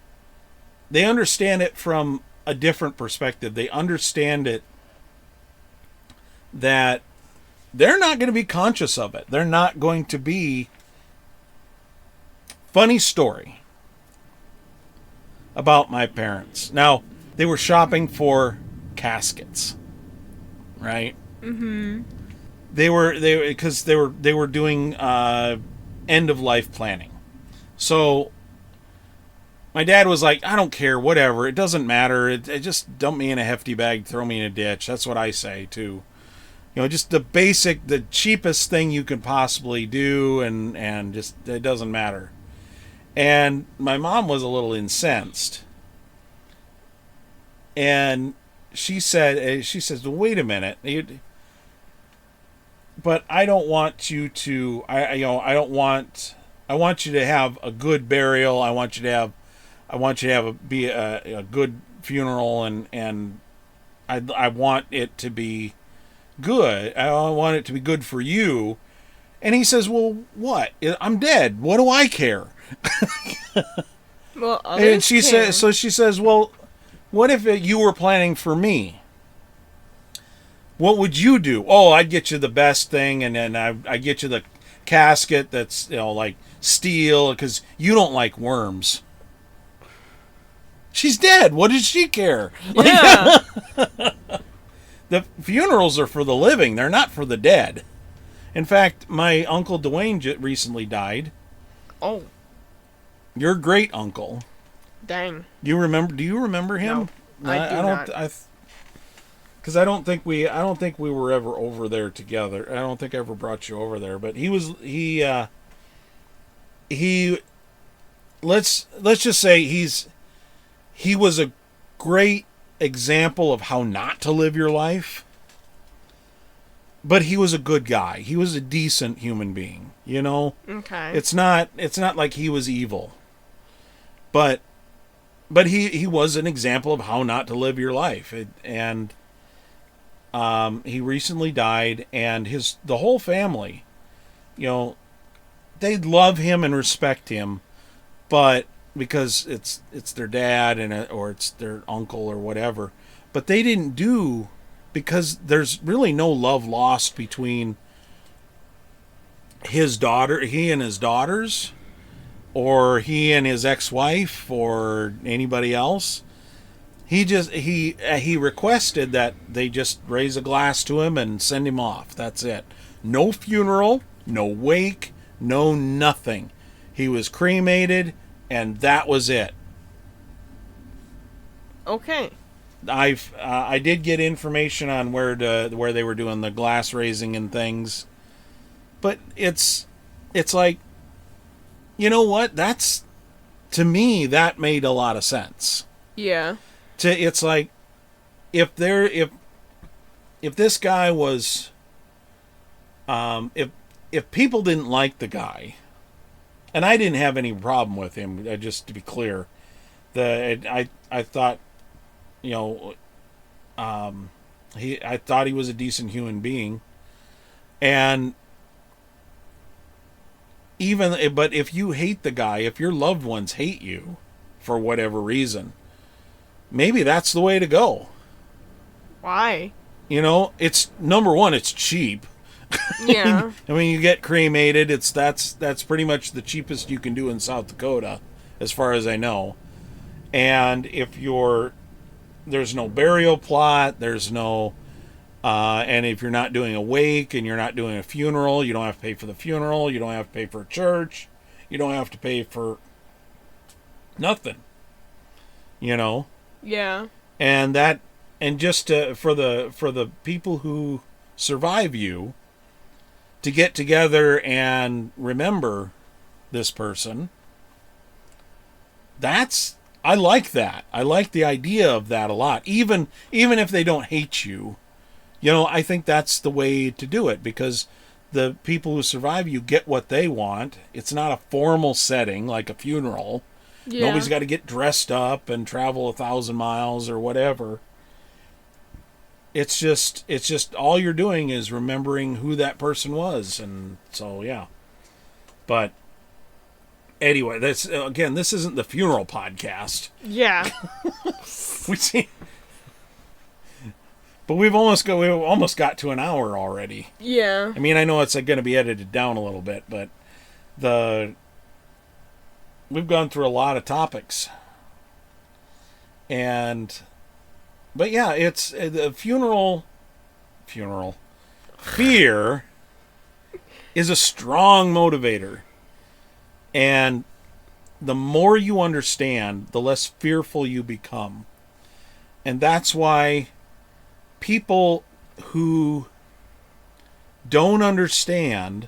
it from a different perspective. They understand it that they're not going to be conscious of it. They're not going to be... Funny story about my parents. Now, they were shopping for caskets, right? Mm-hmm. They were doing end of life planning. So my dad was like, I don't care, whatever, it doesn't matter. It just dump me in a hefty bag, throw me in a ditch. That's what I say too. Just the cheapest thing you could possibly do, and just it doesn't matter. And my mom was a little incensed. And she says, well, wait a minute. But I don't want you to, I want you to have a good burial. I want you to be a good funeral, and I want it to be good. I want it to be good for you. And he says, well, what? I'm dead. What do I care? Well, and she says, well, what if you were planning for me? What would you do? Oh, I'd get you the best thing, and then I'd get you the casket that's, like steel, because you don't like worms. She's dead. What does she care? Yeah. The funerals are for the living. They're not for the dead. In fact, my Uncle Dwayne recently died. Oh. Your great uncle. Dang. Do you remember him? No, I do not. because I don't think we were ever over there together. I don't think I ever brought you over there. But he. Let's just say he was a great example of how not to live your life. But he was a good guy. He was a decent human being. Okay. It's not like he was evil. But he was an example of how not to live your life. And he recently died, and the whole family, they love him and respect him, but because it's their dad or it's their uncle or whatever, but they didn't do, because there's really no love lost between he and his daughters, or he and his ex-wife, or anybody else. He requested that they just raise a glass to him and send him off. That's it. No funeral, no wake, no nothing. He was cremated, and that was it. Okay. I did get information on where they were doing the glass raising and things, but it's like, you know what? That's, to me, that made a lot of sense. Yeah. It's like, if this guy was, if people didn't like the guy, and I didn't have any problem with him, just to be clear, I thought, I thought he was a decent human being, and but if you hate the guy, if your loved ones hate you for whatever reason, maybe that's the way to go. Why? It's, number one, it's cheap. Yeah. I mean, you get cremated. That's pretty much the cheapest you can do in South Dakota, as far as I know. And there's no burial plot, there's no, and if you're not doing a wake and you're not doing a funeral, you don't have to pay for the funeral. You don't have to pay for a church. You don't have to pay for nothing. Yeah. And just for the people who survive you to get together and remember this person, I like that. I like the idea of that a lot. Even if they don't hate you, I think that's the way to do it, because the people who survive you get what they want. It's not a formal setting like a funeral. Yeah. Nobody's got to get dressed up and travel 1,000 miles or whatever. It's just all you're doing is remembering who that person was, and so yeah. But anyway, this isn't the funeral podcast. Yeah. We see, but we've almost got to an hour already. Yeah. I mean, I know it's going to be edited down a little bit, but we've gone through a lot of topics, but yeah, it's the fear is a strong motivator. And the more you understand, the less fearful you become. And that's why people who don't understand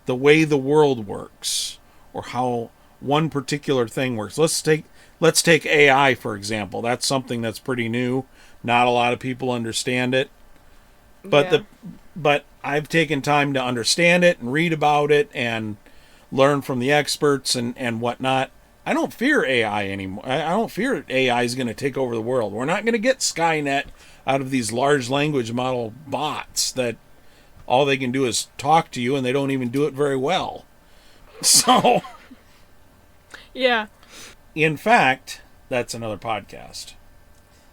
the way the world works, or how one particular thing works. Let's take AI, for example. That's something that's pretty new. Not a lot of people understand it. But but I've taken time to understand it and read about it and learn from the experts and whatnot. I don't fear AI anymore. I don't fear AI is going to take over the world. We're not going to get Skynet out of these large language model bots that all they can do is talk to you, and they don't even do it very well. So, yeah. In fact, that's another podcast.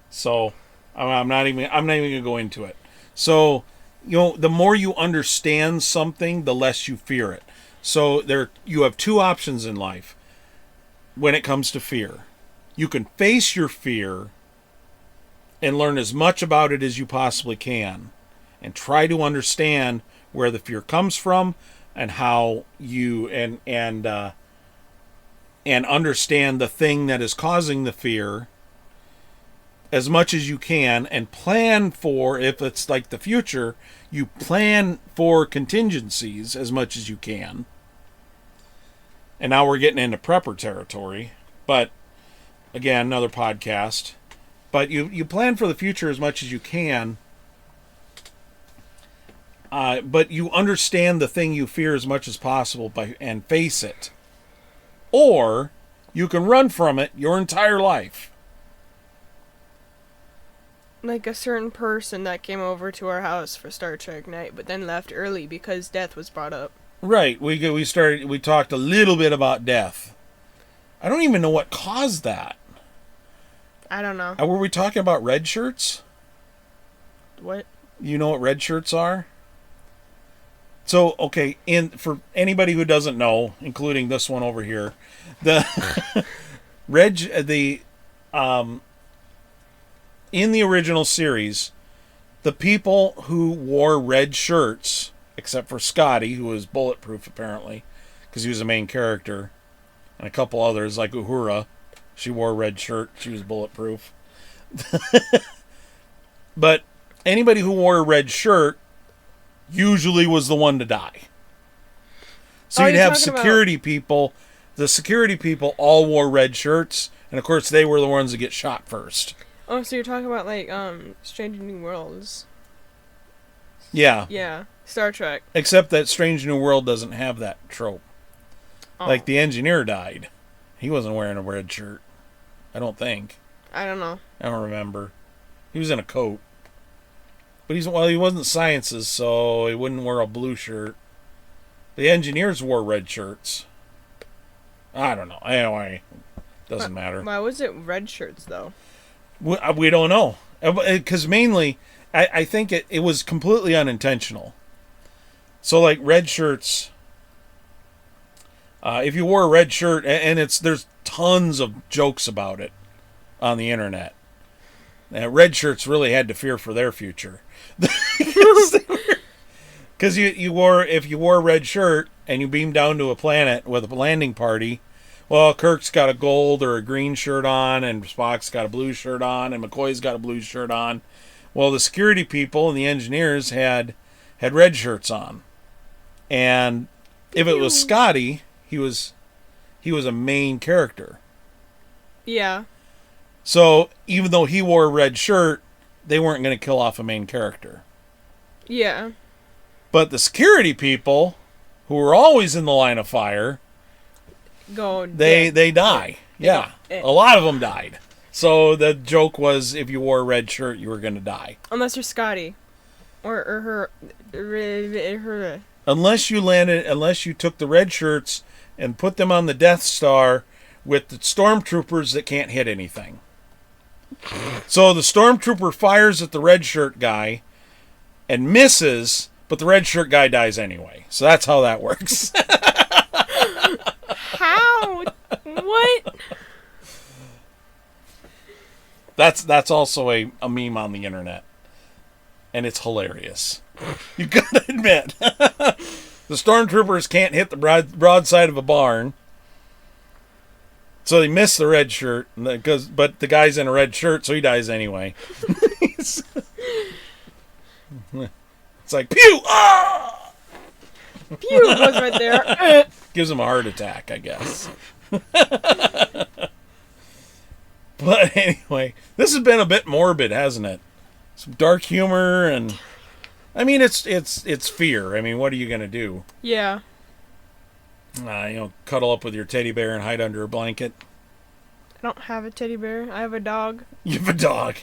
So, I'm not even going to go into it. So, the more you understand something, the less you fear it. So you have two options in life when it comes to fear. You can face your fear and learn as much about it as you possibly can, and try to understand where the fear comes from and how you and understand the thing that is causing the fear, as much as you can and plan for, if it's like the future, you plan for contingencies as much as you can. And now we're getting into prepper territory. But, again, another podcast. But you plan for the future as much as you can. But you understand the thing you fear as much as possible and face it. Or you can run from it your entire life. Like a certain person that came over to our house for Star Trek night, but then left early because death was brought up. Right. We talked a little bit about death. I don't even know what caused that. I don't know. Were we talking about red shirts? What? You know what red shirts are? So, okay, for anybody who doesn't know, including this one over here, the in the original series, the people who wore red shirts, except for Scotty, who was bulletproof apparently, because he was the main character, and a couple others like Uhura, she wore a red shirt, she was bulletproof. But anybody who wore a red shirt usually was the one to die. So you'd have security people. The security people all wore red shirts, and of course they were the ones that get shot first. Oh, so you're talking about like Strange New Worlds. Yeah. Yeah. Star Trek. Except that Strange New World doesn't have that trope. Oh. Like the engineer died. He wasn't wearing a red shirt. I don't think. I don't know. I don't remember. He was in a coat. But he wasn't sciences, so he wouldn't wear a blue shirt. The engineers wore red shirts. I don't know. Anyway, doesn't matter. Why was it red shirts, though? We don't know. Because mainly, I think it was completely unintentional. So, like, red shirts, if you wore a red shirt, and there's tons of jokes about it on the internet. Red shirts really had to fear for their future. Because if you wore a red shirt and you beamed down to a planet with a landing party, well, Kirk's got a gold or a green shirt on, and Spock's got a blue shirt on, and McCoy's got a blue shirt on. Well, the security people and the engineers had red shirts on, and if it was Scotty, he was a main character. Yeah. So even though he wore a red shirt, they weren't going to kill off a main character. Yeah. But the security people, who were always in the line of fire, they die. Yeah. A lot of them died. So the joke was, if you wore a red shirt, you were going to die. Unless you're Scotty. Or her. Unless you took the red shirts and put them on the Death Star with the stormtroopers that can't hit anything. So the stormtrooper fires at the red shirt guy and misses, but the red shirt guy dies anyway. So that's how that works. How? What? That's also a meme on the internet. And it's hilarious. You gotta admit. The stormtroopers can't hit the broadside of a barn. So they miss the red shirt, but the guy's in a red shirt, so he dies anyway. It's like, pew! Ah! Pew goes right there. Gives him a heart attack, I guess. But anyway, this has been a bit morbid, hasn't it? Some dark humor, and I mean, it's fear. I mean, what are you gonna do? Yeah. Cuddle up with your teddy bear and hide under a blanket. I don't have a teddy bear. I have a dog. You have a dog.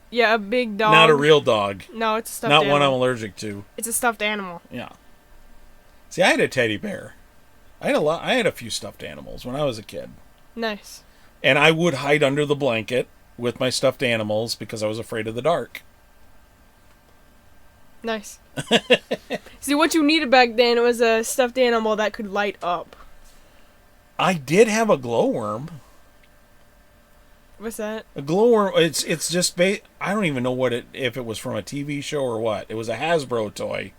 Yeah, a big dog. Not a real dog. No, it's a stuffed animal. Not one I'm allergic to. It's a stuffed animal. Yeah. See, I had a teddy bear. I had a few stuffed animals when I was a kid. Nice. And I would hide under the blanket with my stuffed animals because I was afraid of the dark. Nice. See, what you needed back then was a stuffed animal that could light up. I did have a glowworm. What's that? A glowworm. It's just I don't even know if it was from a TV show or what. It was a Hasbro toy,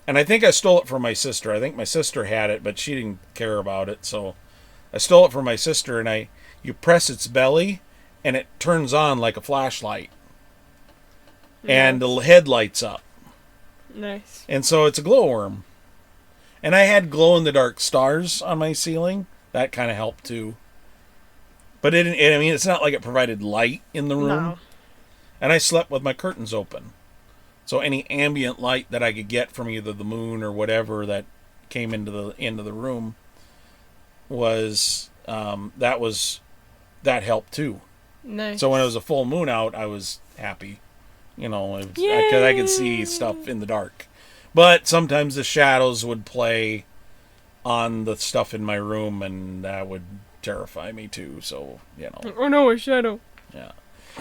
and I think I stole it from my sister. I think my sister had it, but she didn't care about it, so I stole it from my sister. And you press its belly, and it turns on like a flashlight. And the head lights up. Nice. And so it's a glowworm. And I had glow-in-the-dark stars on my ceiling. That kind of helped, too. But it's not like it provided light in the room. No. And I slept with my curtains open. So any ambient light that I could get from either the moon or whatever that came into the room was that helped too. Nice. So when it was a full moon out, I was happy. Because I could see stuff in the dark. But sometimes the shadows would play on the stuff in my room, and that would terrify me too. So Oh no, a shadow. Yeah.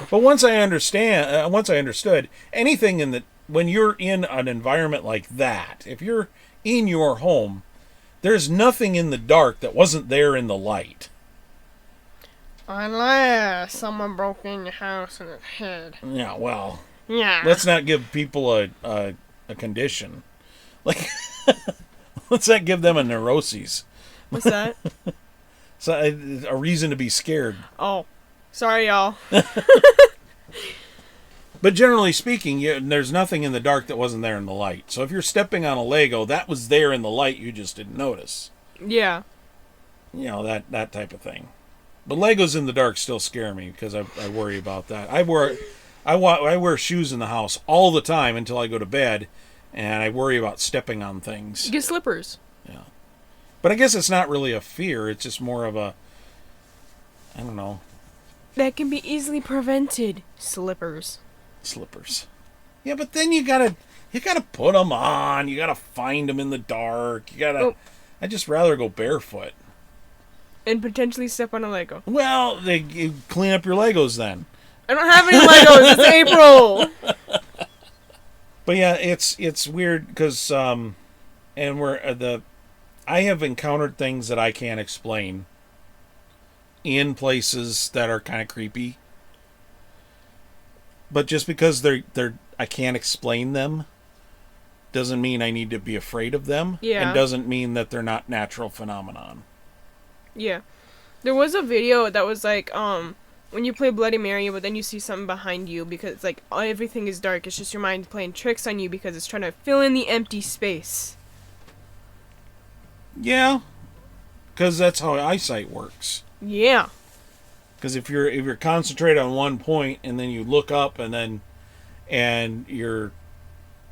But once I understood anything when you're in an environment like that, if you're in your home, there's nothing in the dark that wasn't there in the light. Unless someone broke in your house and it hid. Yeah, well. Yeah. Let's not give people a condition. Like, let's not give them a neuroses. What's that? So a reason to be scared. Oh, sorry, y'all. But generally speaking, there's nothing in the dark that wasn't there in the light. So if you're stepping on a Lego, that was there in the light, you just didn't notice. Yeah. That type of thing. But Legos in the dark still scare me because I worry about that. I wear shoes in the house all the time until I go to bed, and I worry about stepping on things. Get slippers. Yeah. But I guess it's not really a fear. It's just more of I don't know. That can be easily prevented. Slippers. Yeah, but then you gotta put them on. You gotta find them in the dark. I'd just rather go barefoot. And potentially step on a Lego. Well, you clean up your Legos then. I don't have any Legos. It's April. But yeah, it's weird because I have encountered things that I can't explain in places that are kind of creepy. But just because I can't explain them doesn't mean I need to be afraid of them. Yeah. And doesn't mean that they're not natural phenomenon. Yeah. There was a video that was like, when you play Bloody Mary, but then you see something behind you because it's like everything is dark. It's just your mind playing tricks on you because it's trying to fill in the empty space. Yeah. Because that's how eyesight works. Yeah. Because if you're concentrated on one point and then you look up and your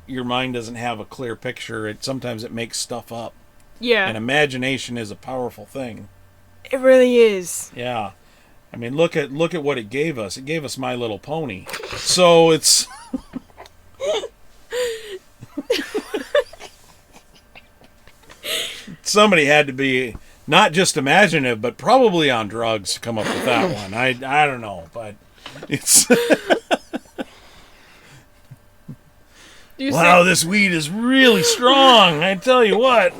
mind doesn't have a clear picture, sometimes it makes stuff up. Yeah. And imagination is a powerful thing. It really is. Yeah. I mean, look at what it gave us. It gave us My Little Pony. So it's somebody had to be not just imaginative, but probably on drugs to come up with that one. I don't know, but it's wow, this weed is really strong. I tell you what.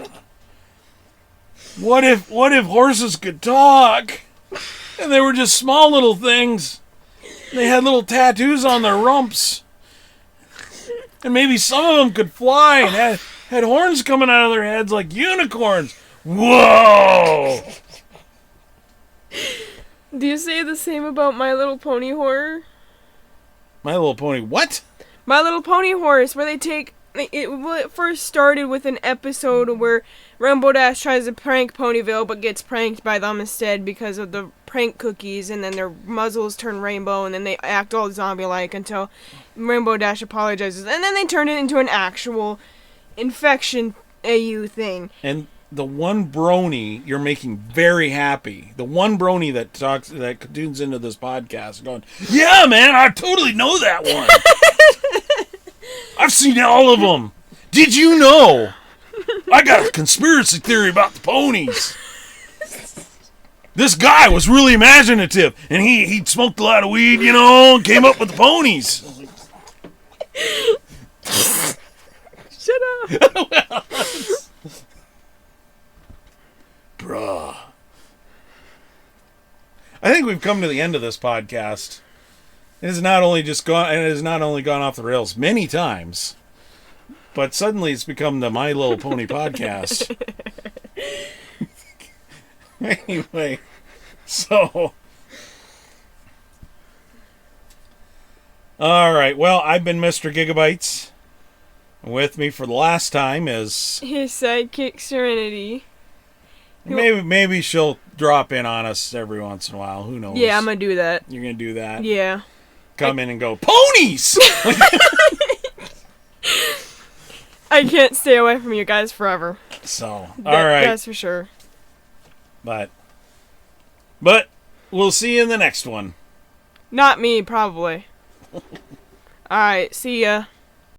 What if horses could talk? And they were just small little things. They had little tattoos on their rumps. And maybe some of them could fly and had horns coming out of their heads like unicorns. Whoa! Do you say the same about My Little Pony horror? My Little Pony what? My Little Pony horror, where they take... It first started with an episode where Rainbow Dash tries to prank Ponyville but gets pranked by them instead because of the prank cookies, and then their muzzles turn rainbow and then they act all zombie-like until Rainbow Dash apologizes, and then they turn it into an actual infection AU thing. And the one brony you're making very happy, the one brony that tunes into this podcast going, yeah man, I totally know that one. I've seen all of them. Did you know? I got a conspiracy theory about the ponies. This guy was really imaginative, and he smoked a lot of weed, and came up with the ponies. Shut up. Bruh. I think we've come to the end of this podcast. It has not only gone off the rails many times, but suddenly it's become the My Little Pony podcast. Anyway, so All right. Well, I've been Mr. Gigabytes. With me for the last time is His sidekick Serenity. maybe she'll drop in on us every once in a while. Who knows? Yeah, I'm gonna do that. You're gonna do that. Yeah. Come in and go ponies. I can't stay away from you guys forever. So, all right. That's for sure. But we'll see you in the next one. Not me, probably. Alright, see ya.